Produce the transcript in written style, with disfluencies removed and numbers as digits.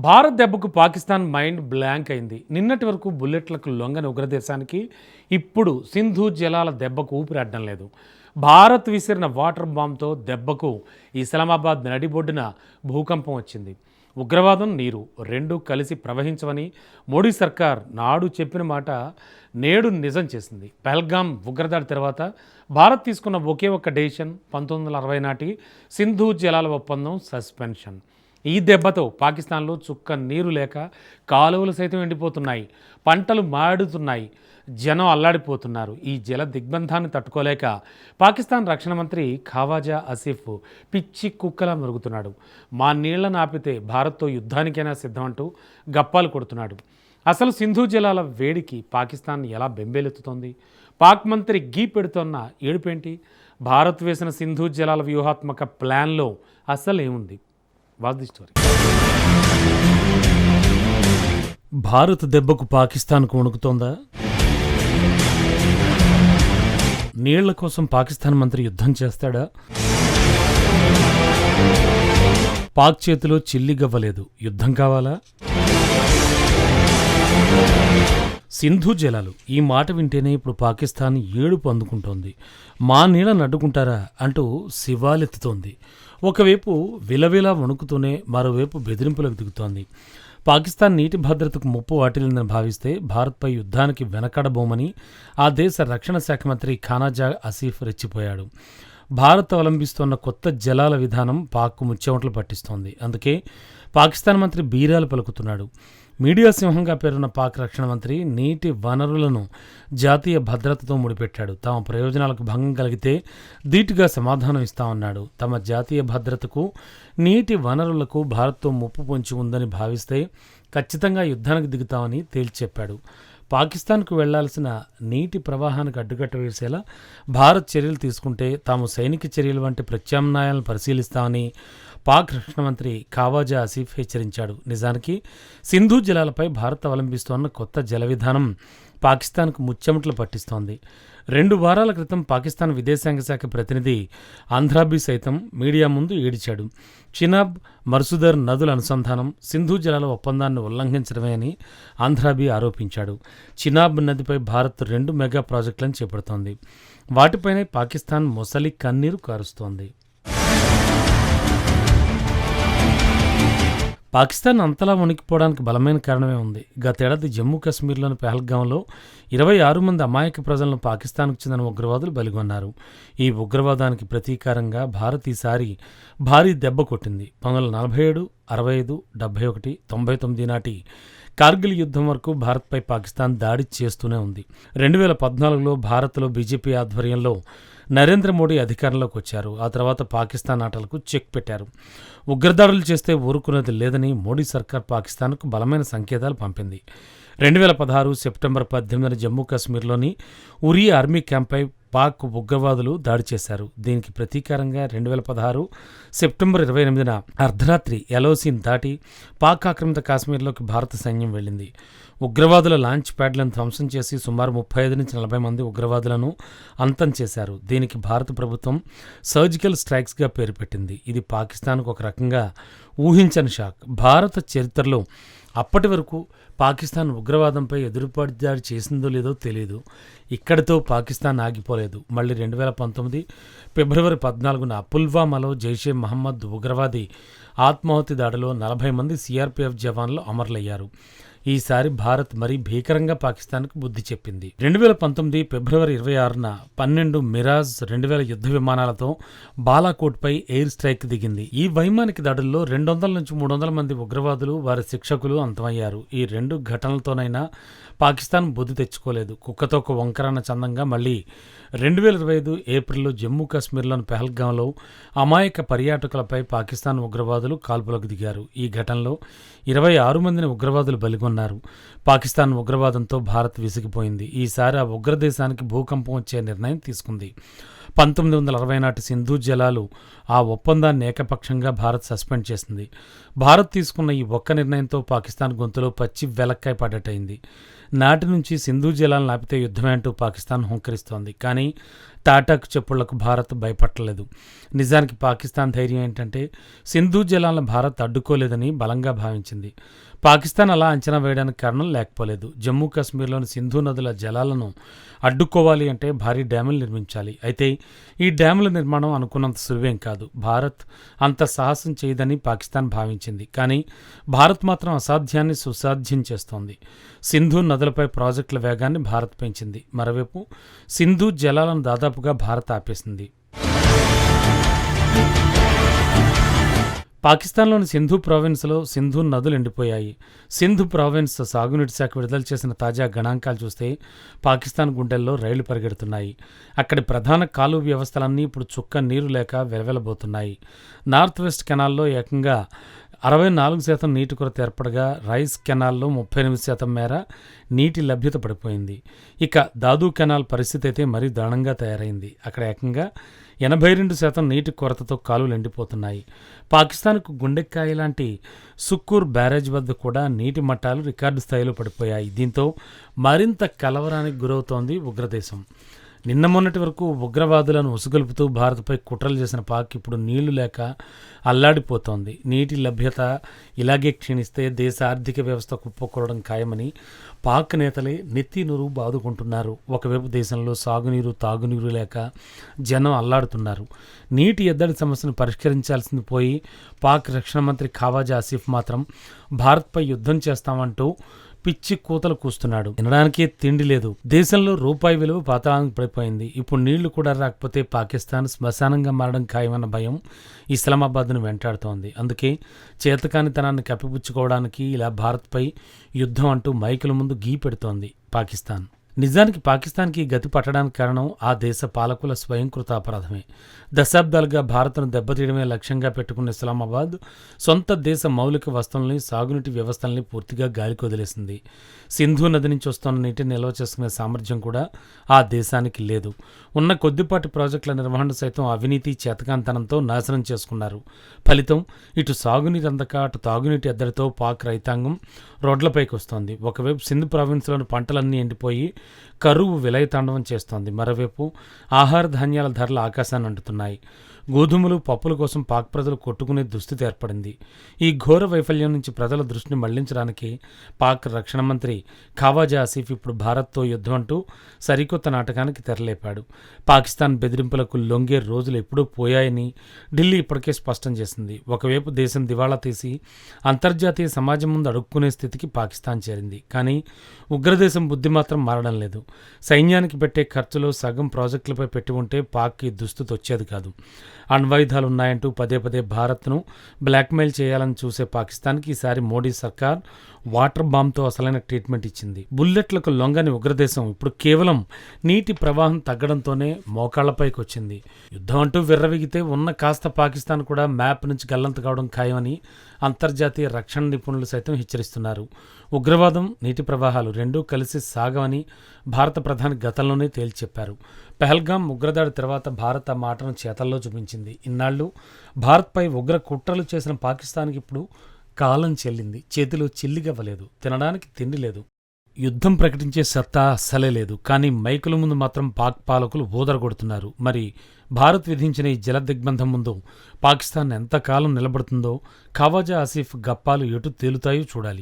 భారత్ దెబ్బకు Pakistan mind blank అయింది. నిన్నటి వరకు బుల్లెట్లకు లొంగని ఉగ్రదేశానికి ఇప్పుడు సింధు జలాల దెబ్బకు ఊపిరాడడం లేదు. భారత్ విసిరిన వాటర్ బాంబ్తో దెబ్బకు ఇస్లామాబాద్ నడిబొడ్డున భూకంపం వచ్చింది. ఉగ్రవాదం, నీరు రెండూ కలిసి ప్రవహించవని మోడీ సర్కార్ నాడు చెప్పిన మాట నేడు నిజం చేసింది. పహల్గామ్ ఉగ్రదాడి తర్వాత భారత్ తీసుకున్న ఒకే ఒక్క డెసిషన్ 1960 నాటి సింధు జలాల ఒప్పందం సస్పెన్షన్. ఈ దెబ్బతో పాకిస్తాన్లో చుక్క నీరు లేక కాలువలు సైతం ఎండిపోతున్నాయి, పంటలు మాడుతున్నాయి, జనం అల్లాడిపోతున్నారు. ఈ జల దిగ్బంధాన్ని తట్టుకోలేక పాకిస్తాన్ రక్షణ మంత్రి ఖవాజా ఆసిఫ్ పిచ్చి కుక్కలా మెరుగుతున్నాడు. మా నీళ్లను ఆపితే భారత్తో యుద్ధానికైనా సిద్ధమంటూ గప్పాలు కొడుతున్నాడు. అసలు సింధు జలాల వేడికి పాకిస్తాన్ ఎలా బెంబేలెత్తుతోంది? పాక్ మంత్రి గీ పెడుతోన్న ఏడుపేంటి? భారత్ వేసిన సింధు జలాల వ్యూహాత్మక ప్లాన్లో అసలు ఏముంది? Watch the story. భారత్ దెబ్బకు పాకిస్తాన్కు వణుకుతోందా? నీళ్ల కోసం పాకిస్తాన్ మంత్రి యుద్ధం చేస్తాడా? పాక్ చేతిలో చిల్లిగవ్వలేదు, యుద్ధం కావాలా? సింధు జలాలు, ఈ మాట వింటేనే ఇప్పుడు పాకిస్తాన్ ఏడుపు అందుకుంటోంది. మా నీళ్ళను అడ్డుకుంటారా అంటూ శివాలెత్తుతోంది. ఒకవైపు విలవిలా వణుకుతూనే మరోవైపు బెదిరింపులకు దిగుతోంది. పాకిస్తాన్ నీటి భద్రతకు ముప్పు వాటిల్లిందని భావిస్తే భారత్పై యుద్ధానికి వెనకడబోమని ఆ దేశ రక్షణ శాఖ మంత్రి ఖానాజా ఆసిఫ్ రెచ్చిపోయాడు. భారత్ అవలంబిస్తోన్న కొత్త జలాల విధానం పాక్కు ముచ్చెమటలు పట్టిస్తోంది. అందుకే పాకిస్తాన్ మంత్రి బీరాలు పలుకుతున్నాడు. మీడియా సింహంగా పేరున్న పాక్ రక్షణ మంత్రి నీటి వనరులను జాతీయ భద్రతతో ముడిపెట్టాడు. తమ ప్రయోజనాలకు భంగం కలిగితే ధీటుగా సమాధానం ఇస్తామన్నాడు. తమ జాతీయ భద్రతకు, నీటి వనరులకు భారత్తో ముప్పు పొంచి ఉందని భావిస్తే ఖచ్చితంగా యుద్ధానికి దిగుతామని తేల్చి చెప్పాడు. పాకిస్తాన్కు వెళ్లాల్సిన నీటి ప్రవాహానికి అడ్డుకట్ట వేసేలా భారత్ చర్యలు తీసుకుంటే తాము సైనిక చర్యలు వంటి ప్రత్యామ్నాయాలను పరిశీలిస్తామని పాక్ రక్షణ మంత్రి ఖవాజా ఆసిఫ్ హెచ్చరించాడు. నిజానికి సింధు జలాలపై భారత్ అవలంబిస్తోన్న కొత్త జల విధానం పాకిస్తాన్కు ముచ్చెమటలు పట్టిస్తోంది. 2 వారాల క్రితం పాకిస్తాన్ విదేశాంగ శాఖ ప్రతినిధి ఆంధ్రాబీ సైతం మీడియా ముందు ఏడిచాడు. చినాబ్, మర్సుదర్ నదుల అనుసంధానం సింధు జలాల ఒప్పందాన్ని ఉల్లంఘించడమే అని ఆంధ్రాబీ ఆరోపించాడు. చినాబ్ నదిపై భారత్ 2 మెగా ప్రాజెక్టులను చేపడుతోంది. వాటిపైనే పాకిస్తాన్ మొసలి కన్నీరు కారుస్తోంది. పాకిస్తాన్ అంతలా వణికిపోవడానికి బలమైన కారణమే ఉంది. గతేడాది జమ్మూ కాశ్మీర్లోని పహల్గాంలో 26 మంది అమాయక ప్రజలను పాకిస్తాన్కు చెందిన ఉగ్రవాదులు బలిగొన్నారు. ఈ ఉగ్రవాదానికి ప్రతీకారంగా భారత్ ఈసారి భారీ దెబ్బ కొట్టింది. 1947, 65, 71, 99 నాటి కార్గిల్ యుద్ధం వరకు భారత్పై పాకిస్తాన్ దాడి చేస్తూనే ఉంది. 2014లో భారత్లో బీజేపీ ఆధ్వర్యంలో నరేంద్ర మోడీ అధికారంలోకి వచ్చారు. ఆ తర్వాత పాకిస్తాన్ ఆటలకు చెక్ పెట్టారు. ఉగ్రదాడులు చేస్తే ఊరుకున్నది లేదని మోడీ సర్కార్ పాకిస్తాన్కు బలమైన సంకేతాలు పంపింది. 2016 సెప్టెంబర్ 18న జమ్మూ కాశ్మీర్లోని ఉరీ ఆర్మీ క్యాంప్పై పాక్ ఉగ్రవాదులు దాడి చేశారు. దీనికి ప్రతీకారంగా 2016 సెప్టెంబర్ 28న అర్ధరాత్రి ఎల్ఓసీని దాటి పాక్ ఆక్రమిత కాశ్మీర్లోకి భారత సైన్యం వెళ్ళింది. ఉగ్రవాదుల లాంచ్ ప్యాడ్లను ధ్వంసం చేసి సుమారు 35 నుంచి 40 మంది ఉగ్రవాదులను అంతం చేశారు. దీనికి భారత ప్రభుత్వం సర్జికల్ స్ట్రైక్స్గా పేరు పెట్టింది. ఇది పాకిస్తాన్కు ఒక రకంగా ఊహించని షాక్. భారత చరిత్రలో అప్పటి వరకు పాకిస్తాన్ ఉగ్రవాదంపై ఎదురుపాటు దాడి చేసిందో లేదో తెలియదు. ఇక్కడితో పాకిస్తాన్ ఆగిపోలేదు. మళ్ళీ 2019 ఫిబ్రవరి 14న పుల్వామాలో జైషే మహమ్మద్ ఉగ్రవాది ఆత్మాహుతి దాడిలో 40 మంది సిఆర్పిఎఫ్ జవాన్లు అమరులయ్యారు. ఈసారి భారత్ మరీ భీకరంగా పాకిస్తాన్కు బుద్ధి చెప్పింది. 2019 ఫిబ్రవరి 26న 12 మిరాజ్ 2000 యుద్ధ విమానాలతో బాలాకోట్పై ఎయిర్ స్ట్రైక్ దిగింది. ఈ వైమానిక దాడుల్లో 200 నుంచి 300 మంది ఉగ్రవాదులు, వారి శిక్షకులు అంతమయ్యారు. ఈ 2 ఘటనలతోనైనా పాకిస్తాన్ బుద్ధి తెచ్చుకోలేదు. కుక్కతోక వంకరన్న చందంగా మళ్ళీ 2025 ఏప్రిల్లో జమ్మూ కాశ్మీర్లోని పహల్గాంలో అమాయక పర్యాటకులపై పాకిస్తాన్ ఉగ్రవాదులు కాల్పులకు దిగారు. ఈ ఘటనలో 26 మందిని ఉగ్రవాదులు బలిగొన్నారు. పాకిస్తాన్ ఉగ్రవాదంతో భారత్ విసిగిపోయింది. ఈసారి ఆ ఉగ్రదేశానికి భూకంపం వచ్చే నిర్ణయం తీసుకుంది. 1960 నాటి సింధు జలాలు ఆ ఒప్పందాన్ని ఏకపక్షంగా భారత్ సస్పెండ్ చేసింది. భారత్ తీసుకున్న ఈ ఒక్క నిర్ణయంతో పాకిస్తాన్ గొంతులో పచ్చి వెలక్కాయ పడ్డట్టయింది. నాటి నుంచి సింధు జలాలను ఆపితే యుద్ధమే అంటూ పాకిస్తాన్ హుంకరిస్తోంది. కానీ తాటాకు చెప్పుళ్లకు భారత్ భయపట్టలేదు. నిజానికి పాకిస్తాన్ ధైర్యం ఏంటంటే సింధు జలాలను భారత్ అడ్డుకోలేదని బలంగా భావించింది. పాకిస్తాన్ అలా అంచనా వేయడానికి కారణం లేకపోలేదు. జమ్మూ కాశ్మీర్లోని సింధు నదుల జలాలను అడ్డుకోవాలి అంటే భారీ డ్యాములు నిర్మించాలి. అయితే ఈ డ్యాముల నిర్మాణం అనుకున్నంత సులువేం కాదు. భారత్ అంత సాహసం చేయదని పాకిస్తాన్ భావించింది. కానీ భారత్ మాత్రం అసాధ్యాన్ని సుసాధ్యం చేస్తోంది. సింధు నదులపై ప్రాజెక్టుల వేగాన్ని భారత్ పెంచింది. మరోవైపు సింధు జలాలను దాదాపుగా భారత్ ఆపేసింది. పాకిస్తాన్లోని సింధు ప్రావిన్స్లో సింధు నదులు ఎండిపోయాయి. సింధు ప్రావిన్స్ సాగునీటి శాఖ విడుదల చేసిన తాజా గణాంకాలు చూస్తే పాకిస్తాన్ గుండెల్లో రైళ్లు పరిగెడుతున్నాయి. అక్కడి ప్రధాన కాలువ వ్యవస్థలన్నీ ఇప్పుడు చుక్క నీరు లేక వెలవెలబోతున్నాయి. నార్త్ వెస్ట్ కెనాల్లో ఏకంగా 64% నీటి కొరత ఏర్పడగా రైస్ కెనాల్లో 38% మేర నీటి లభ్యత పడిపోయింది. ఇక దాదు కెనాల్ పరిస్థితి అయితే మరీ దారుణంగా తయారైంది. అక్కడ ఏకంగా 82% నీటి కొరతతో కాలువలు ఎండిపోతున్నాయి. పాకిస్తాన్కు గుండెకాయ లాంటి సుక్కూర్ బ్యారేజ్ వద్ద కూడా నీటి మట్టాలు రికార్డు స్థాయిలో పడిపోయాయి. దీంతో మరింత కలవరానికి గురవుతోంది ఉగ్రదేశం. నిన్న మొన్నటి వరకు ఉగ్రవాదులను ఉసుగొలుపుతూ భారత్పై కుట్రలు చేసిన పాక్ ఇప్పుడు నీళ్లు లేక అల్లాడిపోతోంది. నీటి లభ్యత ఇలాగే క్షీణిస్తే దేశ ఆర్థిక వ్యవస్థ కుప్పకూడడం ఖాయమని పాక్ నేతలే నెత్తినూరు బాదుకుంటున్నారు. ఒకవైపు దేశంలో సాగునీరు తాగునీరు లేక జనం అల్లాడుతున్నారు. నీటి ఎద్దడి సమస్యను పరిష్కరించాల్సింది పోయి పాక్ రక్షణ మంత్రి ఖావాజా ఆసిఫ్ మాత్రం భారత్పై యుద్ధం చేస్తామంటూ పిచ్చి కూతలు కూస్తున్నాడు. తినడానికే తిండి లేదు. దేశంలో రూపాయి విలువ పాతాళానికి పడిపోయింది. ఇప్పుడు నీళ్లు కూడా రాకపోతే పాకిస్తాన్ శ్మశానంగా మారడం ఖాయమన్న భయం ఇస్లామాబాద్ను వెంటాడుతోంది. అందుకే చేతకానితనాన్ని కప్పిపుచ్చుకోవడానికి ఇలా భారత్పై యుద్ధం అంటూ మైకుల ముందు గీ పెడుతోంది పాకిస్తాన్. నిజానికి పాకిస్తాన్కి గతి పట్టడానికి కారణం ఆ దేశ పాలకుల స్వయంకృత అపరాధమే. దశాబ్దాలుగా భారత్ను దెబ్బతీయడమే లక్ష్యంగా పెట్టుకున్న ఇస్లామాబాద్ సొంత దేశ మౌలిక వస్తువుల్ని సాగునీటి వ్యవస్థల్ని పూర్తిగా గాలికి వదిలేసింది. సింధు నది నుంచి వస్తున్న నీటిని నిల్వ చేసుకునే సామర్థ్యం కూడా ఆ దేశానికి లేదు. ఉన్న కొద్దిపాటి ప్రాజెక్టుల నిర్వహణ సైతం అవినీతి చేతకాంతనంతో నాశనం చేసుకున్నారు. ఫలితం ఇటు సాగునీటి అందక అటు తాగునీటి ఎద్దడితో పాక్ రైతాంగం రోడ్లపైకి వస్తోంది. ఒకవైపు సింధు ప్రావిన్స్లోని పంటలన్నీ ఎండిపోయి కరువు విలయతాండవం చేస్తోంది. మరోవైపు ఆహార ధాన్యాల ధరలు ఆకాశాన్ని అంటుతున్నాయి. గోధుమలు పప్పుల కోసం పాక్ ప్రజలు కొట్టుకునే దుస్థితి ఏర్పడింది. ఈ ఘోర వైఫల్యం నుంచి ప్రజల దృష్టిని మళ్లించడానికి పాక్ రక్షణ మంత్రి ఖావాజా ఆసిఫ్ ఇప్పుడు భారత్తో యుద్ధం అంటూ సరికొత్త నాటకానికి తెరలేపాడు. పాకిస్తాన్ బెదిరింపులకు లొంగే రోజులు ఎప్పుడూ పోయాయని ఢిల్లీ ఇప్పటికే స్పష్టం చేసింది. ఒకవైపు దేశం దివాళా తీసి అంతర్జాతీయ సమాజం ముందు అడుక్కునే స్థితికి పాకిస్తాన్ చేరింది. కానీ ఉగ్రదేశం బుద్ధి మాత్రం మారడం లేదు. సైన్యానికి పెట్టే ఖర్చులో సగం ప్రాజెక్టులపై పెట్టి ఉంటే పాక్కి దుస్థితి వచ్చేది కాదు. అణ్వాయుధాలున్నాయంటూ పదే పదే భారత్ను బ్లాక్మెయిల్ చేయాలని చూసే పాకిస్తాన్కి ఈసారి మోడీ సర్కార్ వాటర్ బాంబ్తో అసలైన ట్రీట్మెంట్ ఇచ్చింది. బుల్లెట్లకు లొంగని ఉగ్రదేశం ఇప్పుడు కేవలం నీటి ప్రవాహం తగ్గడంతోనే మోకాళ్లపైకి వచ్చింది. యుద్ధం అంటూ విర్రవిగితే ఉన్న కాస్త పాకిస్తాన్ కూడా మ్యాప్ నుంచి గల్లంత కావడం ఖాయమని అంతర్జాతీయ రక్షణ నిపుణులు సైతం హెచ్చరిస్తున్నారు. ఉగ్రవాదం నీటి ప్రవాహాలు రెండూ కలిసి సాగవని భారత ప్రధాని గతంలోనే తేల్చెప్పారు. పెహల్గాం ఉగ్రదాడి తర్వాత భారత్ ఆ మాటను చేతల్లో చూపించింది. ఇన్నాళ్లు భారత్పై ఉగ్ర కుట్రలు చేసిన పాకిస్తాన్కి ఇప్పుడు కాలం చెల్లింది. చేతిలో చిల్లిగవ్వలేదు. తినడానికి తిండి లేదు. యుద్ధం ప్రకటించే సత్తా అస్సలే లేదు. కానీ మైకుల ముందు మాత్రం పాక్ పాలకులు ఊదరగొడుతున్నారు. మరి భారత్ విధించిన ఈ జల దిగ్బంధం ముందు పాకిస్తాన్ ఎంతకాలం నిలబడుతుందో ఖావాజా ఆసిఫ్ గప్పాలు ఎటు తేలుతాయో చూడాలి.